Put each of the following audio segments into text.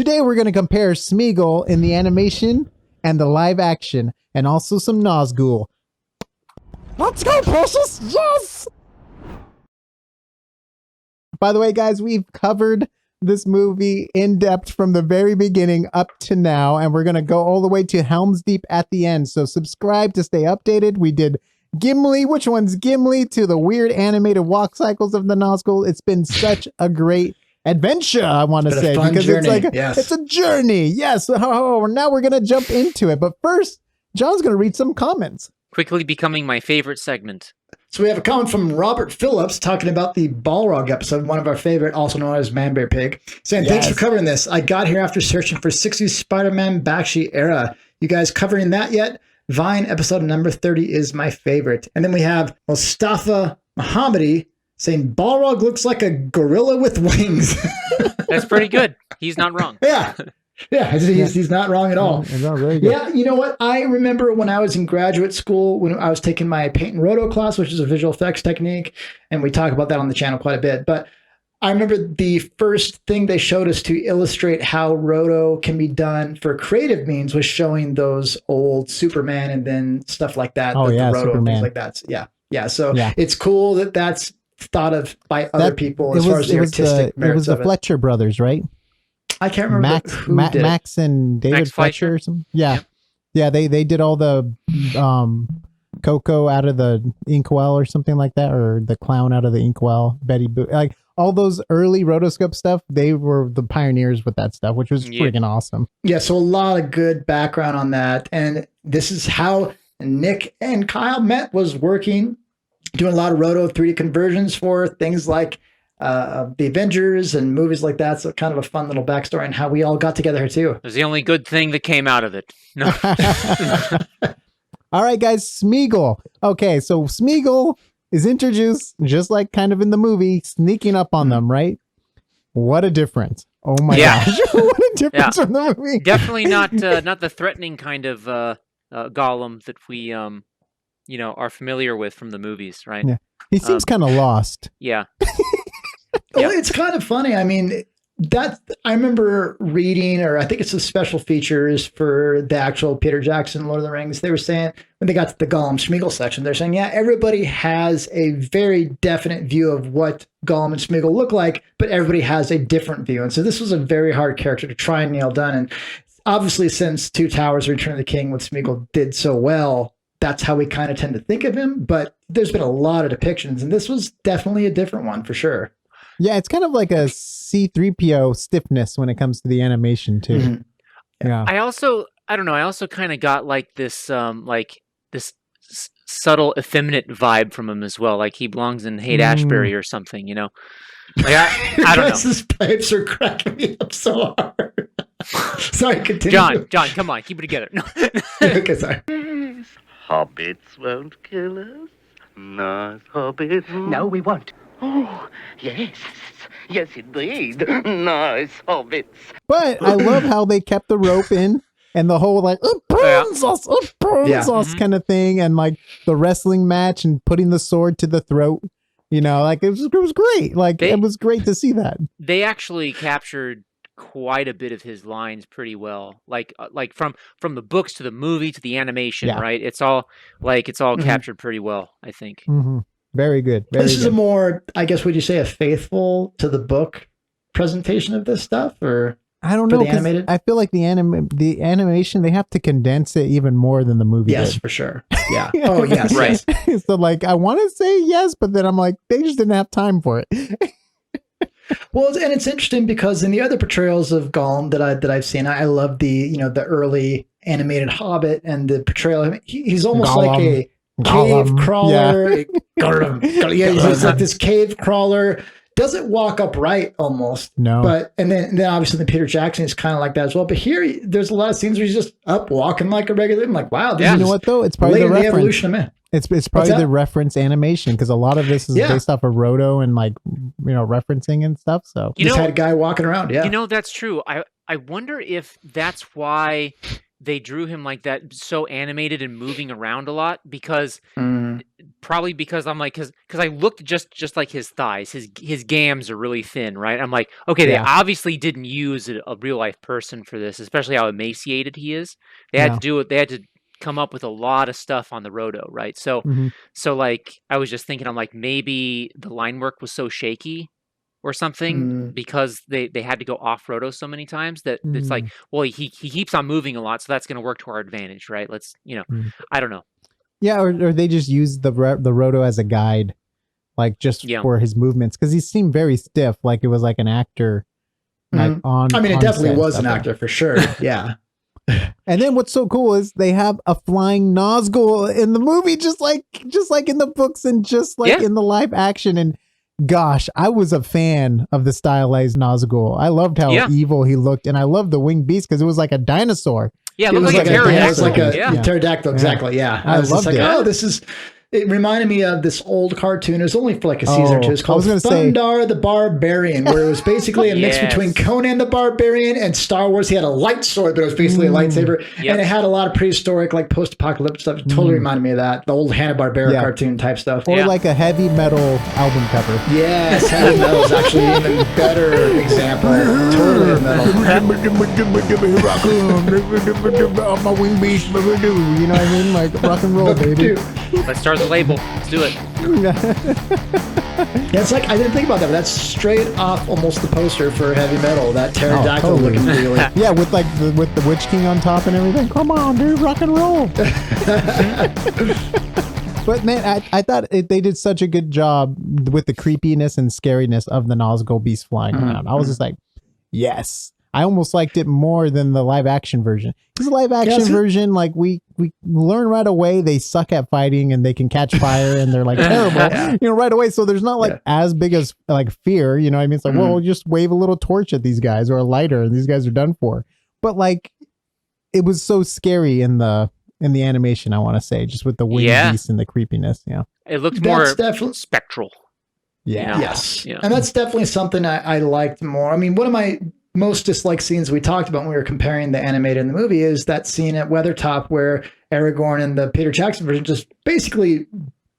today we're going to compare Sméagol in the animation and the live action, and also some Nazgul. Let's go, Precious! Yes! By the way, guys, we've covered this movie in depth from the very beginning up to now, and we're going to go all the way to Helm's Deep at the end. So subscribe to stay updated. We did Gimli. Which one's Gimli? To the weird animated walk cycles of the Nazgul. It's been such a great adventure, I want to say, because journey. It's like it's a journey. Yes. Oh, now we're going to jump into it. But first, John's going to read some comments. Quickly becoming my favorite segment. So we have a comment from Robert Phillips talking about the Balrog episode, one of our favorite, also known as Man Bear Pig, saying, thanks for covering this. I got here after searching for 60s Spider-Man Bakshi era. You guys covering that yet? Vine episode number 30 is my favorite. And then we have Mustafa Mohammadi saying, Balrog looks like a gorilla with wings. That's pretty good. He's not wrong. Yeah, he's not wrong at all. Very good. Yeah, you know what? I remember when I was in graduate school, when I was taking my paint and roto class, which is a visual effects technique, and we talk about that on the channel quite a bit. But I remember the first thing they showed us to illustrate how roto can be done for creative means was showing those old Superman and then stuff like that. Oh, yeah, roto, Superman. things like that. Yeah. So it's cool that that's thought of by other people as far as the artistic merits. It was the Fleischer Brothers, right? I can't remember Max and David Fleischer or something. Yeah. They did all the Coco out of the inkwell or something like that, or the clown out of the inkwell. Betty Boop, like all those early rotoscope stuff. They were the pioneers with that stuff, which was freaking awesome. Yeah, so a lot of good background on that, and this is how Nick and Kyle met. Was working, doing a lot of roto 3D conversions for things like the Avengers and movies like that. So kind of a fun little backstory and how we all got together here too. It was the only good thing that came out of it. No. All right, guys, Sméagol. Okay, so Sméagol is introduced just like kind of in the movie, sneaking up on them, right? What a difference. Oh my gosh. What a difference from the movie. Definitely not the threatening kind of Gollum that we are familiar with from the movies, right? Yeah. He seems kind of lost. Yeah. Well, it's kind of funny. I mean, I remember reading, or I think it's the special features for the actual Peter Jackson Lord of the Rings. They were saying when they got to the Gollum Sméagol section, they're saying, yeah, everybody has a very definite view of what Gollum and Sméagol look like, but everybody has a different view. And so this was a very hard character to try and nail down. And obviously, since Two Towers, Return of the King with Sméagol did so well, that's how we kind of tend to think of him. But there's been a lot of depictions, and this was definitely a different one for sure. Yeah, it's kind of like a C-3PO stiffness when it comes to the animation too. Mm-hmm. Yeah. I also kind of got like this subtle effeminate vibe from him as well. Like he belongs in Haight-Ashbury or something, Like I don't know. His pipes are cracking me up so hard. Sorry, continue. John, come on, keep it together. No. Okay, sorry. Hobbits won't kill us. Nice hobbits. No, we won't. Oh, yes, indeed. Nice hobbits. But I love how they kept the rope in and the whole like, it burns us kind of thing. And like the wrestling match and putting the sword to the throat, like it was great. Like it was great to see that. They actually captured quite a bit of his lines pretty well. Like from the books to the movie to the animation, right? It's all captured pretty well, I think. Mm-hmm. Very good. This is a more, I guess, would you say a faithful to the book presentation of this stuff, or I don't know. I feel like the animation, they have to condense it even more than the movie. Yes, did. For sure. Yeah. Oh, yes. Right. Yes. So like, I want to say yes, but then I'm like, they just didn't have time for it. Well, and it's interesting because in the other portrayals of Gollum that I've seen, I love the the early animated Hobbit and the portrayal. I mean, he's almost Gollum. like a cave crawler. He's like this cave crawler. Doesn't walk upright almost. No. But and then obviously the Peter Jackson is kind of like that as well. But here there's a lot of scenes where he's just up walking like a regular. I'm like, wow, this is, you know what though? It's probably the reference. Evolution of man. It's probably the reference animation because a lot of this is based off of Roto and like referencing and stuff. So just had a guy walking around. Yeah. That's true. I wonder if that's why they drew him like that, so animated and moving around a lot, because probably because I'm like, because I looked just like his thighs, his gams are really thin, right? I'm like, okay, they obviously didn't use a real life person for this, especially how emaciated he is. They had to do it. They had to come up with a lot of stuff on the roto, right? So so like I was just thinking, I'm like, maybe the line work was so shaky or something because they had to go off roto so many times that it's like, well, he keeps on moving a lot, so that's going to work to our advantage, right? Let's, I don't know. Yeah, or they just use the roto as a guide, like just for his movements, because he seemed very stiff, like it was like an actor. Like it definitely was an actor for sure. Yeah. And then what's so cool is they have a flying Nazgul in the movie, just like in the books and just like in the live action. And gosh, I was a fan of the stylized Nazgul. I loved how evil he looked, and I loved the winged beast because it was like a dinosaur. Yeah, it looked like a pterodactyl. It was like a pterodactyl, exactly. Yeah, I was loved like, it. this is. It reminded me of this old cartoon. It was only for like a season or two. It's called Thundarr the Barbarian, where it was basically a mix between Conan the Barbarian and Star Wars. He had a light sword, but it was basically a lightsaber. And it had a lot of prehistoric, like post-apocalyptic stuff. It totally reminded me of that. The old Hanna-Barbera cartoon type stuff. Or like a heavy metal album cover. Yes, heavy metal is actually an even better example. Totally metal. My wing beast, you know what I mean? Like rock and roll, baby. Let's start the label. Let's do it. It's like, I didn't think about that, but that's straight off almost the poster for heavy metal, that pterodactyl looking deal. Yeah, with like with the Witch King on top and everything. Come on, dude, rock and roll. But man, I thought they did such a good job with the creepiness and scariness of the Nazgul beast flying around. I was just like, yes. I almost liked it more than the live action version. Because the live action version, like we learn right away they suck at fighting and they can catch fire and they're like terrible, right away. So there's not like as big as like fear, you know what I mean? It's like, well, just wave a little torch at these guys or a lighter and these guys are done for. But like it was so scary in the animation, I want to say, just with the winged beast and the creepiness. Yeah. It looked more spectral. Yeah. Yes. Yeah. And that's definitely something I liked more. I mean, one of my most disliked scenes we talked about when we were comparing the animated and the movie is that scene at Weathertop where Aragorn and the Peter Jackson version just basically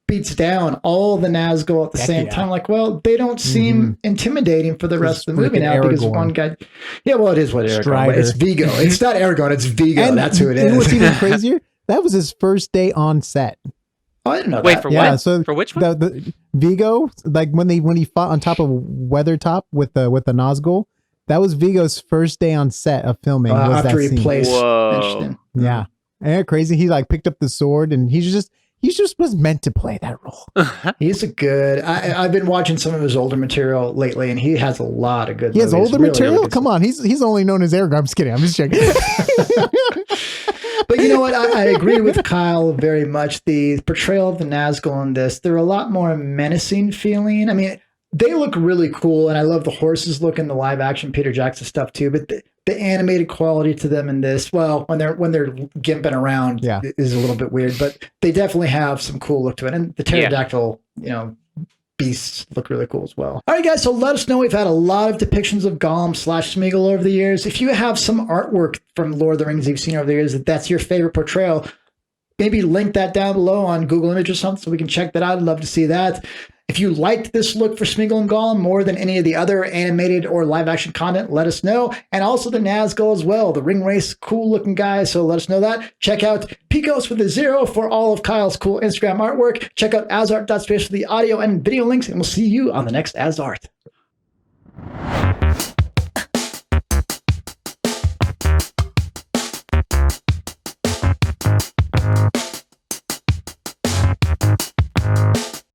beats down all the Nazgul at the same time. Like, well, they don't seem intimidating for the rest of the movie now because one guy. Yeah, well, it is what Aragorn. It's Vigo. It's not Aragorn. It's Vigo. And that's who it is. You know what's even crazier? That was his first day on set. Oh, I didn't know Wait, that. for what? So for which one? The Vigo, like when he fought on top of Weathertop with the Nazgul. That was Vigo's first day on set of filming. Was after that he placed. Interesting. Yeah. And crazy. He like picked up the sword and he just was meant to play that role. He's a good. I've been watching some of his older material lately, and he has a lot of good. He has older material. Really Come on, he's only known as Aragorn. I'm just kidding. I'm just checking. But you know what? I agree with Kyle very much. The portrayal of the Nazgul in this, they're a lot more menacing feeling. I mean, they look really cool, and I love the horses look in the live action Peter Jackson stuff too. But the animated quality to them in this, well, when they're gimping around, is a little bit weird. But they definitely have some cool look to it, and the pterodactyl, beasts look really cool as well. All right, guys, so let us know. We've had a lot of depictions of Gollum / Sméagol over the years. If you have some artwork from Lord of the Rings you've seen over the years, that's your favorite portrayal, maybe link that down below on Google Images or something so we can check that out. I'd love to see that. If you liked this look for Sméagol and Gollum more than any of the other animated or live action content, let us know. And also the Nazgul as well. The ring race, cool looking guy. So let us know that. Check out Picos with a 0 for all of Kyle's cool Instagram artwork. Check out AsArt.space for the audio and video links. And we'll see you on the next AsArt.